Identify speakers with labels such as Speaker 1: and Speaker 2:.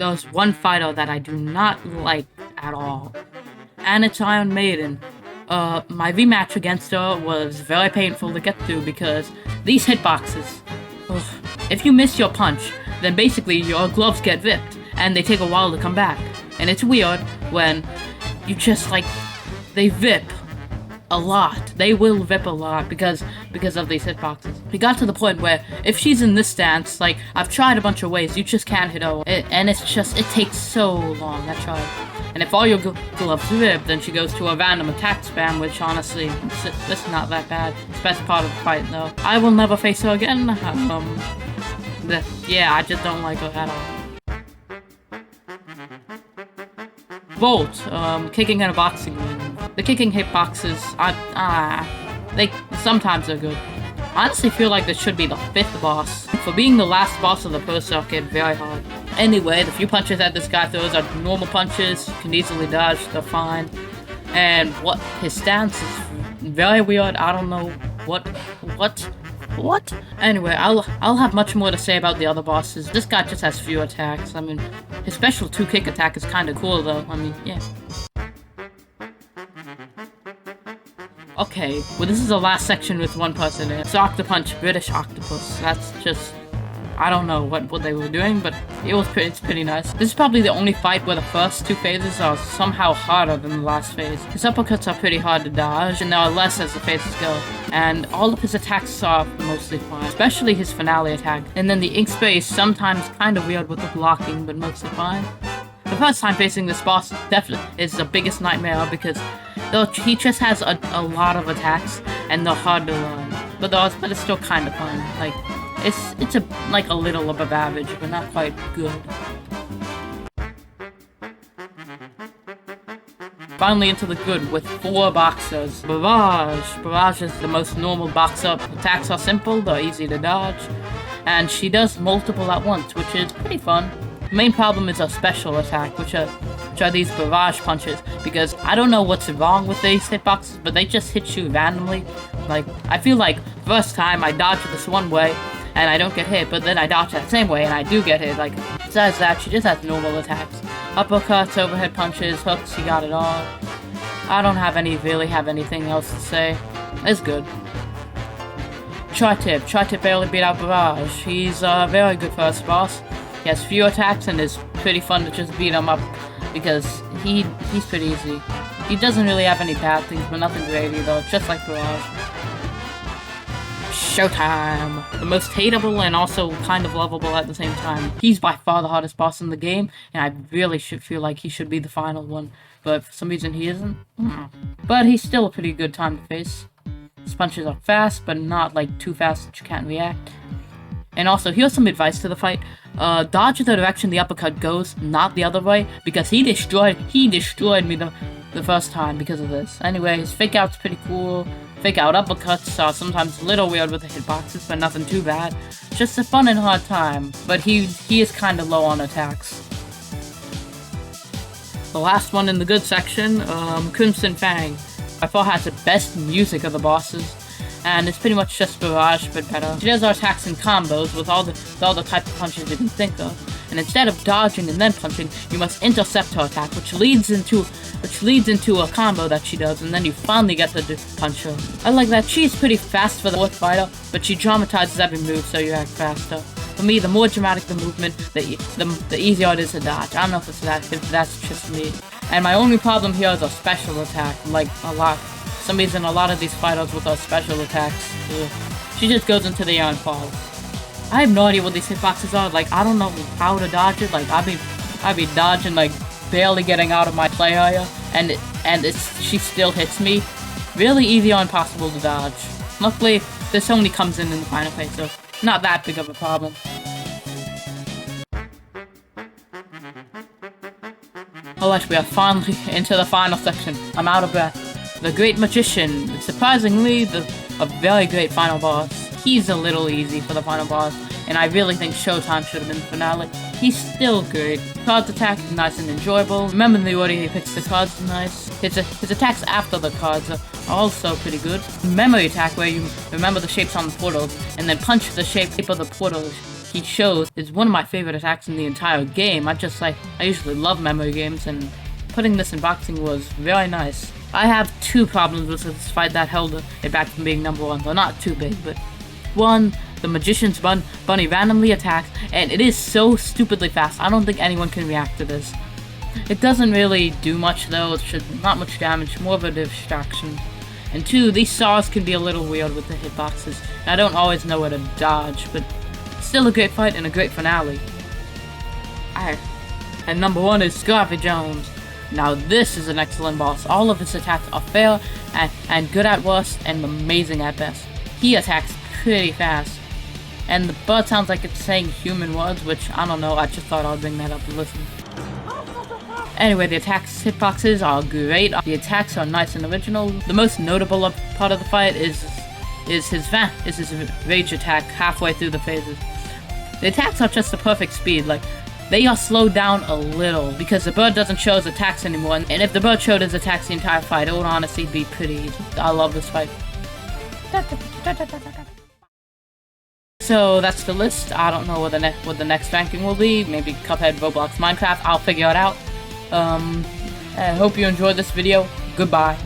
Speaker 1: there's one fighter that I do not like at all, and it's Iron Maiden. My V-match against her was very painful to get through because these hitboxes. Ugh. If you miss your punch, then basically your gloves get ripped, and they take a while to come back. And it's weird when you just they rip a lot. They will rip a lot because of these hitboxes. We got to the point where if she's in this stance, I've tried a bunch of ways, you just can't hit her, and it takes so long. I tried. And if all your gloves rip, then she goes to a random attack spam, which honestly, it's not that bad. It's the best part of the fight, though. I will never face her again. Yeah, I just don't like her at all. Volt, kicking in a boxing ring. The kicking hitboxes, they sometimes are good. I honestly feel like this should be the 5th boss. For being the last boss of the first circuit, very hard. Anyway, the few punches that this guy throws are normal punches, you can easily dodge, they're fine. And his stance is very weird, I don't know what? Anyway, I'll have much more to say about the other bosses. This guy just has few attacks. I mean, his special 2-kick attack is kinda cool though, I mean, yeah. Okay, well this is the last section with one person in it. It's Octopunch, British Octopus. That's just... I don't know what they were doing, but it's pretty nice. This is probably the only fight where the first 2 phases are somehow harder than the last phase. His uppercuts are pretty hard to dodge, and there are less as the phases go. And all of his attacks are mostly fine, especially his finale attack. And then the ink spray is sometimes kinda weird with the blocking, but mostly fine. The first time facing this boss definitely is the biggest nightmare because he just has a lot of attacks, and they're hard to learn. But it's still kinda fun. It's a little above average, but not quite good. Finally into the good with 4 boxers. Barrage. Barrage is the most normal boxer. Attacks are simple, they're easy to dodge, and she does multiple at once, which is pretty fun. The main problem is her special attack, which are these barrage punches, because I don't know what's wrong with these hitboxes, but they just hit you randomly. I feel like first time I dodge this one way, and I don't get hit, but then I dodge that same way, and I do get hit. Besides that, she just has normal attacks. Uppercuts, overhead punches, hooks, you got it all. I don't really have anything else to say. It's good. Tri-Tip. Tri-Tip barely beat out Barrage. He's a very good first boss. He has few attacks, and it's pretty fun to just beat him up, because he's pretty easy. He doesn't really have any bad things, but nothing great either, just like Barrage. Showtime! The most hateable and also kind of lovable at the same time. He's by far the hardest boss in the game, and I really feel like he should be the final one, but for some reason he isn't. But he's still a pretty good time to face. His punches are fast, but not too fast that you can't react. And also, here's some advice to the fight. Dodge the direction the uppercut goes, not the other way, because he destroyed me the first time because of this. Anyway, his fake out's pretty cool. Fake out uppercuts are sometimes a little weird with the hitboxes, but nothing too bad. Just a fun and hard time, but he is kinda low on attacks. The last one in the good section, Crimson Fang. By far has the best music of the bosses, and it's pretty much just Barrage, but better. She does her attacks in combos with all the type of punches you can think of, and instead of dodging and then punching, you must intercept her attack, which leads into a combo that she does, and then you finally get to punch her. I like that. She's pretty fast for the 4th fighter, but she dramatizes every move so you act faster. For me, the more dramatic the movement, the easier it is to dodge. I don't know if that's just me. And my only problem here is a special attack, a lot. For some reason, a lot of these fighters with our special attacks, she just goes into the air and falls. I have no idea what these hitboxes are. I don't know how to dodge it. I'd be dodging, barely getting out of my play area, and she still hits me. Really easy or impossible to dodge. Luckily, this only comes in the final phase, so not that big of a problem. Alright, we are finally into the final section. I'm out of breath. The Great Magician. Surprisingly, a very great final boss. He's a little easy for the final boss, and I really think Showtime should have been the finale. He's still good. Cards attack is nice and enjoyable. Remember the order he picks the cards is nice. His attacks after the cards are also pretty good. Memory attack, where you remember the shapes on the portals, and then punch the shape of the portal he shows is one of my favorite attacks in the entire game. I usually love memory games, and putting this in boxing was very nice. I have two problems with this fight that held it back from being number one. They're not too big, but one, the Magician's Bunny randomly attacks, and it is so stupidly fast. I don't think anyone can react to this. It doesn't really do much though. Not much damage, more of a distraction. And two, these saws can be a little weird with the hitboxes. And I don't always know where to dodge, but still a great fight and a great finale. Alright. And number one is Scarfy Jones. Now this is an excellent boss. All of his attacks are fair and good at worst and amazing at best. He attacks pretty fast. And the bird sounds like it's saying human words, which I don't know, I just thought I'd bring that up and listen. Anyway, the attacks hitboxes are great. The attacks are nice and original. The most notable part of the fight is his rage attack halfway through the phases. The attacks are just the perfect speed, like they are slowed down a little because the bird doesn't show his attacks anymore, and if the bird showed his attacks the entire fight, it would honestly be pretty easy. I love this fight. So that's the list. I don't know what the next ranking will be. Maybe Cuphead, Roblox, Minecraft. I'll figure it out. I hope you enjoyed this video. Goodbye.